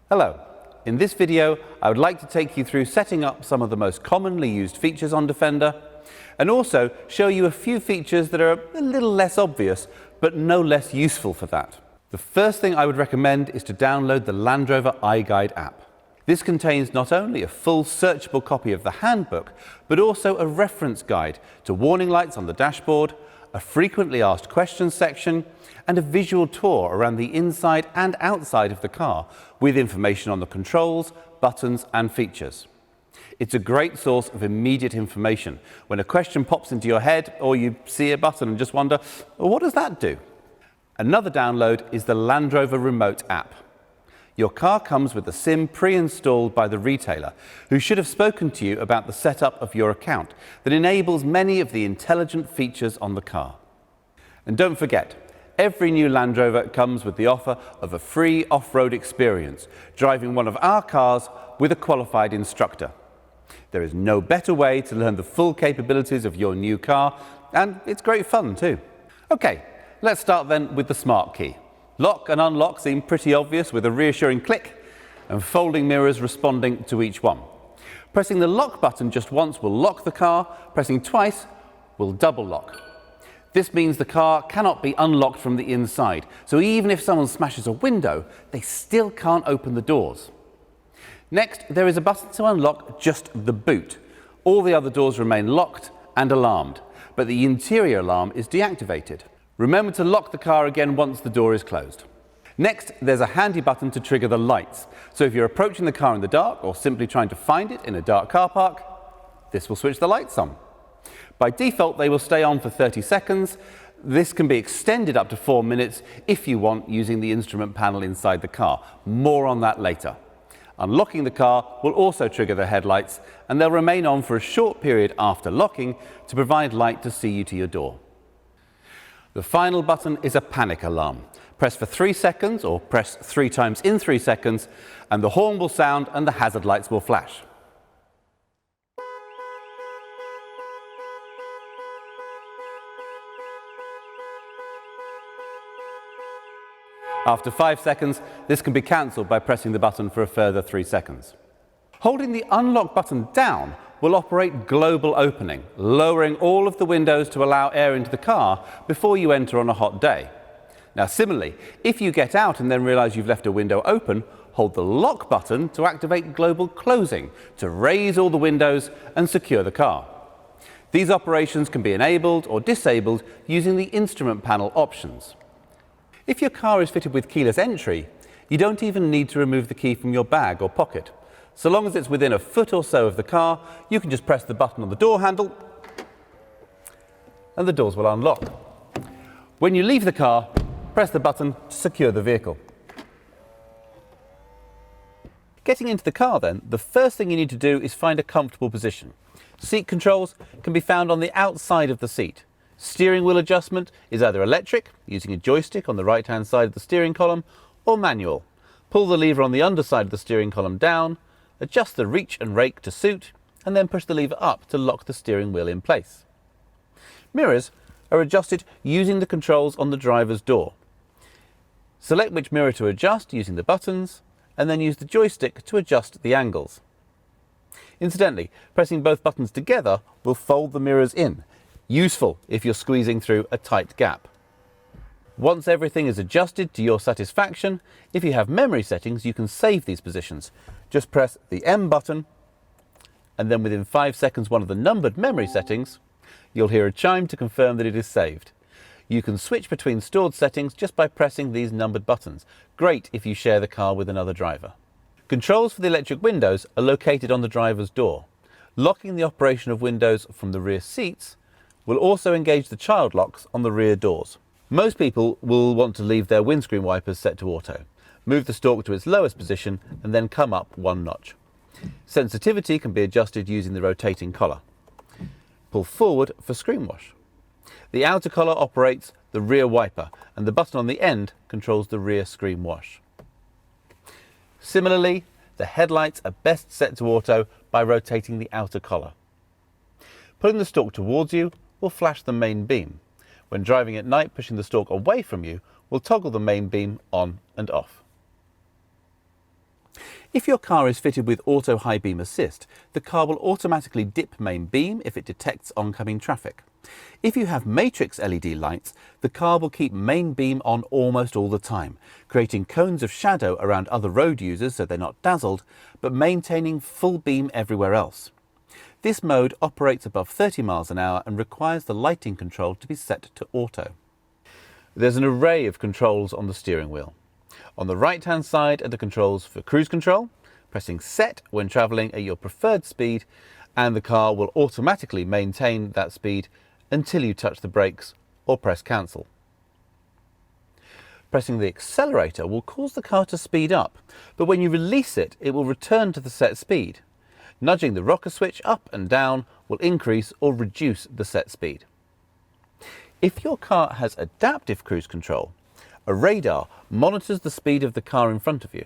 Hello. In this video, I would like to take you through setting up some of the most commonly used features on Defender, and also show you a few features that are a little less obvious, but no less useful for that. The first thing I would recommend is to download the Land Rover iGuide app. This contains not only a full searchable copy of the handbook, but also a reference guide to warning lights on the dashboard, a frequently asked questions section, and a visual tour around the inside and outside of the car with information on the controls, buttons and features. It's a great source of immediate information when a question pops into your head or you see a button and just wonder, well, what does that do? Another download is the Land Rover Remote app. Your car comes with a SIM pre-installed by the retailer, who should have spoken to you about the setup of your account that enables many of the intelligent features on the car. And don't forget, every new Land Rover comes with the offer of a free off-road experience, driving one of our cars with a qualified instructor. There is no better way to learn the full capabilities of your new car, and it's great fun too. Okay, let's start then with the smart key. Lock and unlock seem pretty obvious with a reassuring click and folding mirrors responding to each one. Pressing the lock button just once will lock the car, pressing twice will double lock. This means the car cannot be unlocked from the inside, so even if someone smashes a window, they still can't open the doors. Next, there is a button to unlock just the boot. All the other doors remain locked and alarmed, but the interior alarm is deactivated. Remember to lock the car again once the door is closed. Next, there's a handy button to trigger the lights. So if you're approaching the car in the dark or simply trying to find it in a dark car park, this will switch the lights on. By default, they will stay on for 30 seconds. This can be extended up to 4 minutes if you want, using the instrument panel inside the car. More on that later. Unlocking the car will also trigger the headlights, and they'll remain on for a short period after locking to provide light to see you to your door. The final button is a panic alarm. Press for 3 seconds or press 3 times in 3 seconds and the horn will sound and the hazard lights will flash. After 5 seconds, this can be cancelled by pressing the button for a further 3 seconds. Holding the unlock button down will operate global opening, lowering all of the windows to allow air into the car before you enter on a hot day. Now similarly, if you get out and then realise you've left a window open, hold the lock button to activate global closing to raise all the windows and secure the car. These operations can be enabled or disabled using the instrument panel options. If your car is fitted with keyless entry, you don't even need to remove the key from your bag or pocket. So long as it's within a foot or so of the car, you can just press the button on the door handle and the doors will unlock. When you leave the car, press the button to secure the vehicle. Getting into the car then, the first thing you need to do is find a comfortable position. Seat controls can be found on the outside of the seat. Steering wheel adjustment is either electric, using a joystick on the right-hand side of the steering column, or manual. Pull the lever on the underside of the steering column down, adjust the reach and rake to suit, and then push the lever up to lock the steering wheel in place. Mirrors are adjusted using the controls on the driver's door. Select which mirror to adjust using the buttons, and then use the joystick to adjust the angles. Incidentally, pressing both buttons together will fold the mirrors in, useful if you're squeezing through a tight gap. Once everything is adjusted to your satisfaction, if you have memory settings, you can save these positions. Just press the M button, and then within 5 seconds one of the numbered memory settings, you'll hear a chime to confirm that it is saved. You can switch between stored settings just by pressing these numbered buttons. Great if you share the car with another driver. Controls for the electric windows are located on the driver's door. Locking the operation of windows from the rear seats will also engage the child locks on the rear doors. Most people will want to leave their windscreen wipers set to auto. Move the stalk to its lowest position and then come up 1 notch. Sensitivity can be adjusted using the rotating collar. Pull forward for screen wash. The outer collar operates the rear wiper and the button on the end controls the rear screen wash. Similarly, the headlights are best set to auto by rotating the outer collar. Pulling the stalk towards you will flash the main beam. When driving at night, pushing the stalk away from you will toggle the main beam on and off. If your car is fitted with auto high beam assist, the car will automatically dip main beam if it detects oncoming traffic. If you have matrix LED lights, the car will keep main beam on almost all the time, creating cones of shadow around other road users so they're not dazzled, but maintaining full beam everywhere else. This mode operates above 30 miles an hour and requires the lighting control to be set to auto. There's an array of controls on the steering wheel. On the right-hand side are the controls for cruise control, pressing set when travelling at your preferred speed, and the car will automatically maintain that speed until you touch the brakes or press cancel. Pressing the accelerator will cause the car to speed up, but when you release it, it will return to the set speed. Nudging the rocker switch up and down will increase or reduce the set speed. If your car has adaptive cruise control, a radar monitors the speed of the car in front of you.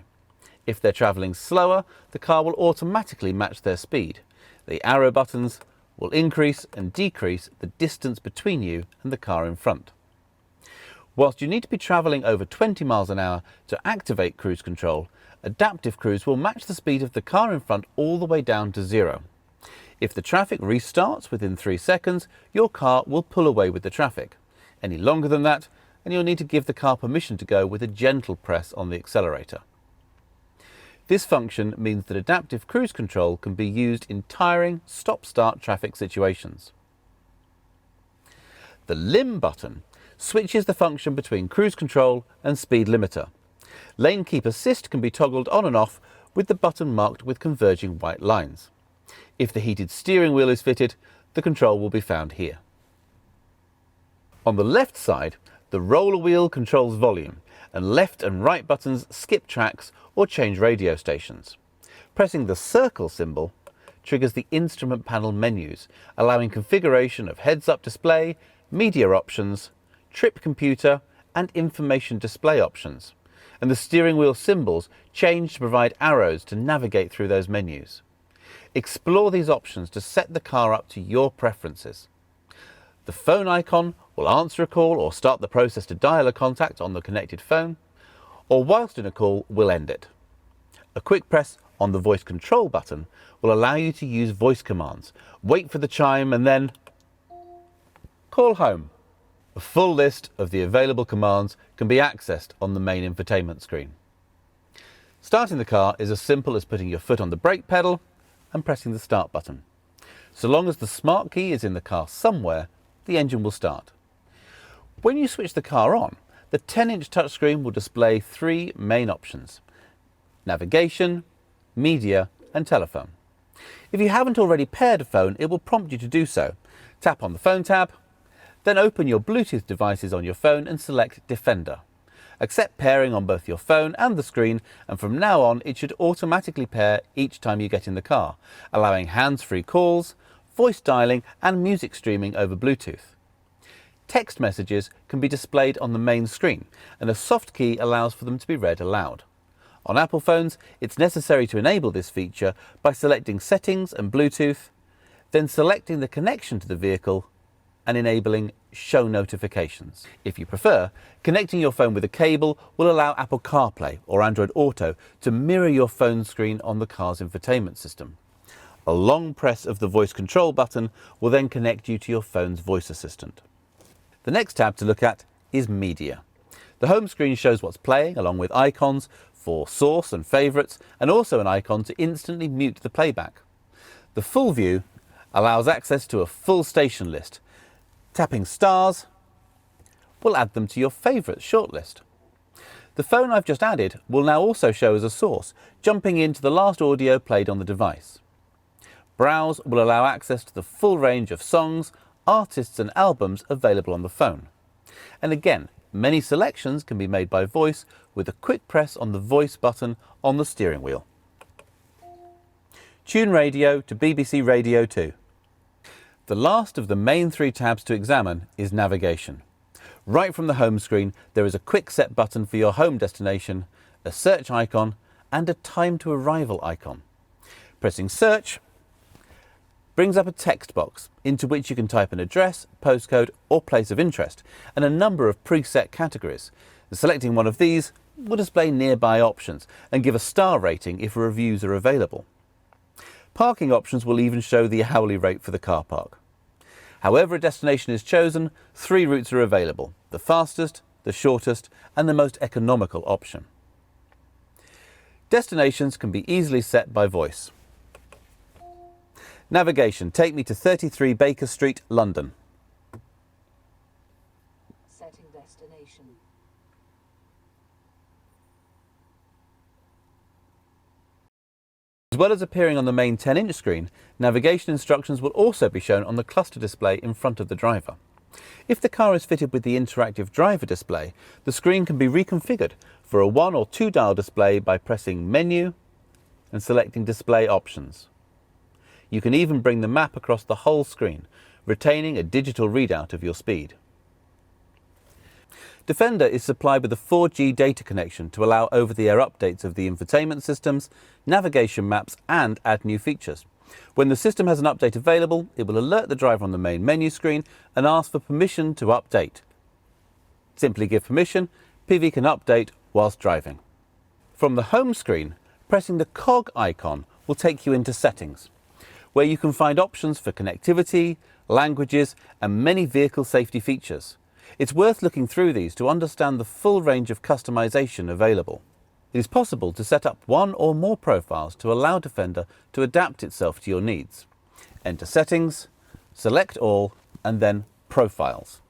If they're travelling slower, the car will automatically match their speed. The arrow buttons will increase and decrease the distance between you and the car in front. Whilst you need to be travelling over 20 miles an hour to activate cruise control, adaptive cruise will match the speed of the car in front all the way down to 0. If the traffic restarts within 3 seconds, your car will pull away with the traffic. Any longer than that, and you'll need to give the car permission to go with a gentle press on the accelerator. This function means that adaptive cruise control can be used in tiring stop-start traffic situations. The limb button switches the function between cruise control and speed limiter. Lane keep assist can be toggled on and off with the button marked with converging white lines. If the heated steering wheel is fitted, the control will be found here. On the left side, the roller wheel controls volume, and left and right buttons skip tracks or change radio stations. Pressing the circle symbol triggers the instrument panel menus, allowing configuration of heads-up display, media options, trip computer, and information display options. And the steering wheel symbols change to provide arrows to navigate through those menus. Explore these options to set the car up to your preferences. The phone icon will answer a call or start the process to dial a contact on the connected phone, or whilst in a call will end it. A quick press on the voice control button will allow you to use voice commands, wait for the chime and then call home. A full list of the available commands can be accessed on the main infotainment screen. Starting the car is as simple as putting your foot on the brake pedal and pressing the start button. So long as the smart key is in the car somewhere, the engine will start. When you switch the car on, the 10-inch touchscreen will display 3 main options: navigation, media, and telephone. If you haven't already paired a phone, it will prompt you to do so. Tap on the phone tab, then open your Bluetooth devices on your phone and select Defender. Accept pairing on both your phone and the screen, and from now on it should automatically pair each time you get in the car, allowing hands-free calls, voice dialing and music streaming over Bluetooth. Text messages can be displayed on the main screen, and a soft key allows for them to be read aloud. On Apple phones, it's necessary to enable this feature by selecting Settings and Bluetooth, then selecting the connection to the vehicle and enabling Show Notifications. If you prefer, connecting your phone with a cable will allow Apple CarPlay or Android Auto to mirror your phone screen on the car's infotainment system. A long press of the voice control button will then connect you to your phone's voice assistant. The next tab to look at is Media. The home screen shows what's playing, along with icons for source and favourites, and also an icon to instantly mute the playback. The full view allows access to a full station list. Tapping stars will add them to your favourites shortlist. The phone I've just added will now also show as a source, jumping into the last audio played on the device. Browse will allow access to the full range of songs, artists and albums available on the phone. And again, many selections can be made by voice with a quick press on the voice button on the steering wheel. Tune radio to BBC Radio 2. The last of the main 3 tabs to examine is navigation. Right from the home screen, there is a quick set button for your home destination, a search icon and a time to arrival icon. Pressing search brings up a text box into which you can type an address, postcode or place of interest, and a number of preset categories. Selecting one of these will display nearby options and give a star rating if reviews are available. Parking options will even show the hourly rate for the car park. However a destination is chosen, 3 routes are available: the fastest, the shortest, and the most economical option. Destinations can be easily set by voice. Navigation: take me to 33 Baker Street, London. Setting destination. As well as appearing on the main 10-inch screen, navigation instructions will also be shown on the cluster display in front of the driver. If the car is fitted with the interactive driver display, the screen can be reconfigured for a 1 or 2 dial display by pressing Menu and selecting Display Options. You can even bring the map across the whole screen, retaining a digital readout of your speed. Defender is supplied with a 4G data connection to allow over-the-air updates of the infotainment systems, navigation maps, and add new features. When the system has an update available, it will alert the driver on the main menu screen and ask for permission to update. Simply give permission, PV can update whilst driving. From the home screen, pressing the cog icon will take you into Settings, where you can find options for connectivity, languages, and many vehicle safety features. It's worth looking through these to understand the full range of customization available. It is possible to set up 1 or more profiles to allow Defender to adapt itself to your needs. Enter Settings, select All, and then Profiles.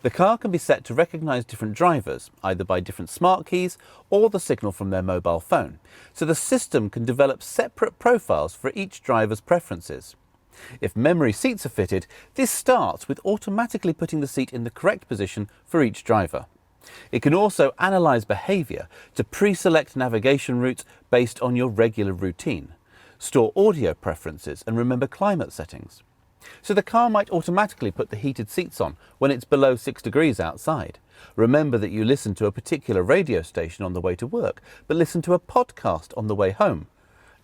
The car can be set to recognise different drivers, either by different smart keys or the signal from their mobile phone, so the system can develop separate profiles for each driver's preferences. If memory seats are fitted, this starts with automatically putting the seat in the correct position for each driver. It can also analyse behaviour to pre-select navigation routes based on your regular routine, store audio preferences and remember climate settings. So the car might automatically put the heated seats on when it's below 6 degrees outside. Remember that you listen to a particular radio station on the way to work, but listen to a podcast on the way home.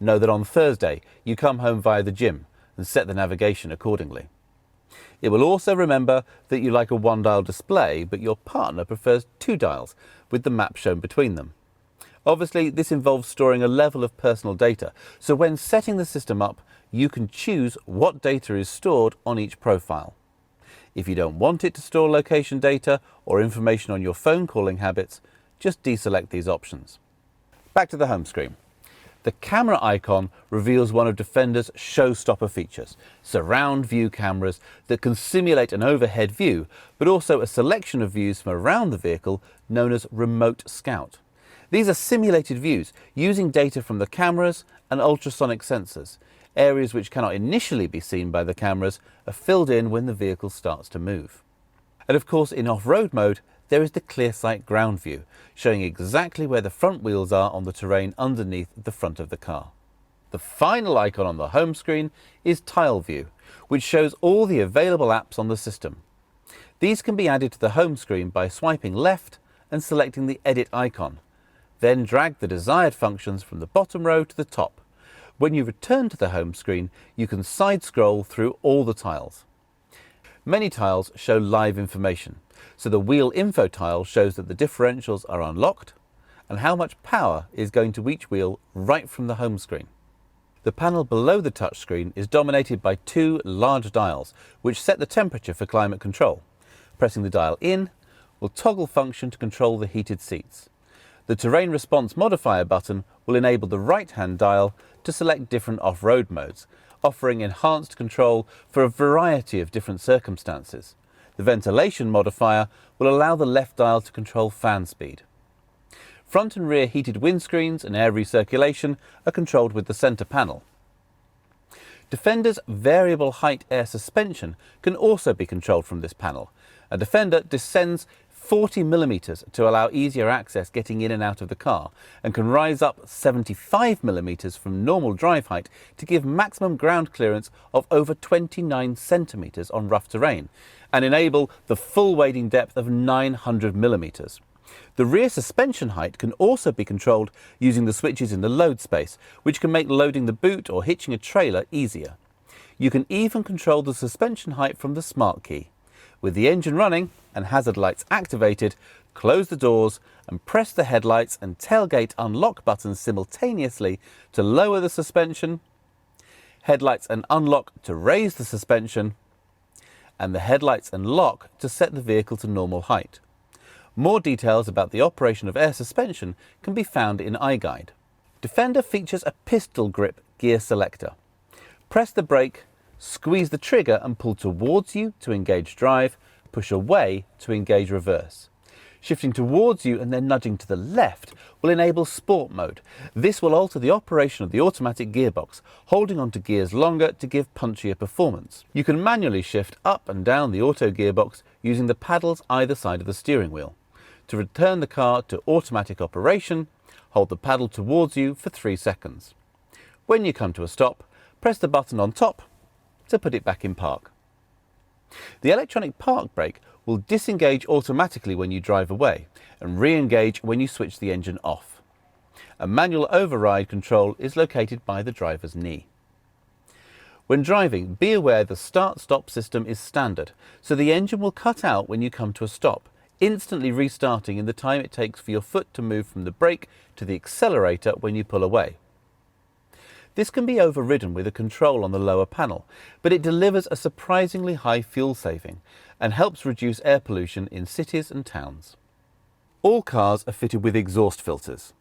Know that on Thursday you come home via the gym and set the navigation accordingly. It will also remember that you like a 1-dial display, but your partner prefers 2 dials with the map shown between them. Obviously, this involves storing a level of personal data, so when setting the system up, you can choose what data is stored on each profile. If you don't want it to store location data or information on your phone calling habits, just deselect these options. Back to the home screen. The camera icon reveals one of Defender's showstopper features, surround view cameras that can simulate an overhead view, but also a selection of views from around the vehicle known as Remote Scout. These are simulated views using data from the cameras and ultrasonic sensors. Areas which cannot initially be seen by the cameras are filled in when the vehicle starts to move. And of course, in off-road mode, there is the ClearSight ground view, showing exactly where the front wheels are on the terrain underneath the front of the car. The final icon on the home screen is Tile View, which shows all the available apps on the system. These can be added to the home screen by swiping left and selecting the Edit icon. Then drag the desired functions from the bottom row to the top. When you return to the home screen, you can side scroll through all the tiles. Many tiles show live information, so the wheel info tile shows that the differentials are unlocked and how much power is going to each wheel right from the home screen. The panel below the touchscreen is dominated by 2 large dials which set the temperature for climate control. Pressing the dial in will toggle function to control the heated seats. The terrain response modifier button will enable the right-hand dial to select different off-road modes, offering enhanced control for a variety of different circumstances. The ventilation modifier will allow the left dial to control fan speed. Front and rear heated windscreens and air recirculation are controlled with the centre panel. Defender's variable height air suspension can also be controlled from this panel. A Defender descends 40mm to allow easier access getting in and out of the car, and can rise up 75mm from normal drive height to give maximum ground clearance of over 29cm on rough terrain, and enable the full wading depth of 900mm. The rear suspension height can also be controlled using the switches in the load space, which can make loading the boot or hitching a trailer easier. You can even control the suspension height from the smart key. With the engine running and hazard lights activated, close the doors and press the headlights and tailgate unlock buttons simultaneously to lower the suspension, headlights and unlock to raise the suspension, and the headlights and lock to set the vehicle to normal height. More details about the operation of air suspension can be found in iGuide. Defender features a pistol grip gear selector. Press the brake, squeeze the trigger and pull towards you to engage drive, push away to engage reverse. Shifting towards you and then nudging to the left will enable sport mode. This will alter the operation of the automatic gearbox, holding onto gears longer to give punchier performance. You can manually shift up and down the auto gearbox using the paddles either side of the steering wheel. To return the car to automatic operation, hold the paddle towards you for 3 seconds. When you come to a stop, press the button on top to put it back in park. The electronic park brake will disengage automatically when you drive away and re-engage when you switch the engine off. A manual override control is located by the driver's knee. When driving, be aware the start-stop system is standard, so the engine will cut out when you come to a stop, instantly restarting in the time it takes for your foot to move from the brake to the accelerator when you pull away. This can be overridden with a control on the lower panel, but it delivers a surprisingly high fuel saving and helps reduce air pollution in cities and towns. All cars are fitted with exhaust filters.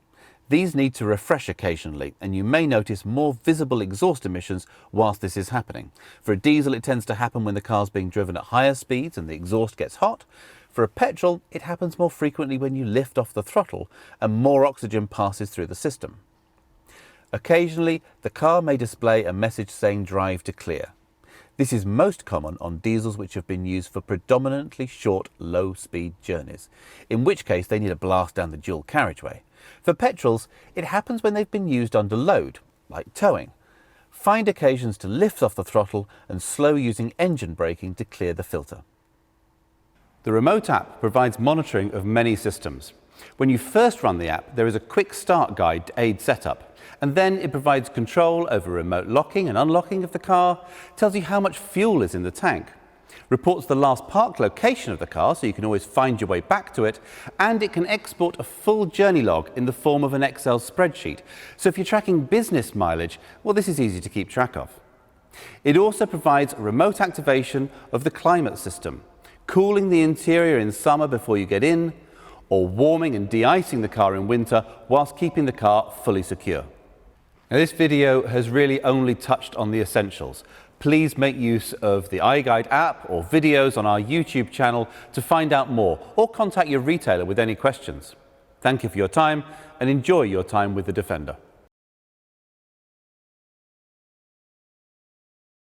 These need to refresh occasionally, and you may notice more visible exhaust emissions whilst this is happening. For a diesel, it tends to happen when the car's being driven at higher speeds and the exhaust gets hot. For a petrol, it happens more frequently when you lift off the throttle and more oxygen passes through the system. Occasionally, the car may display a message saying drive to clear. This is most common on diesels which have been used for predominantly short, low-speed journeys, in which case they need a blast down the dual carriageway. For petrols, it happens when they've been used under load, like towing. Find occasions to lift off the throttle and slow using engine braking to clear the filter. The remote app provides monitoring of many systems. When you first run the app, there is a quick start guide to aid setup. And then it provides control over remote locking and unlocking of the car, tells you how much fuel is in the tank, reports the last park location of the car so you can always find your way back to it, and it can export a full journey log in the form of an Excel spreadsheet. So if you're tracking business mileage, well, this is easy to keep track of. It also provides remote activation of the climate system, cooling the interior in summer before you get in, or warming and de-icing the car in winter whilst keeping the car fully secure. Now, this video has really only touched on the essentials. Please make use of the iGuide app or videos on our YouTube channel to find out more, or contact your retailer with any questions. Thank you for your time and enjoy your time with the Defender.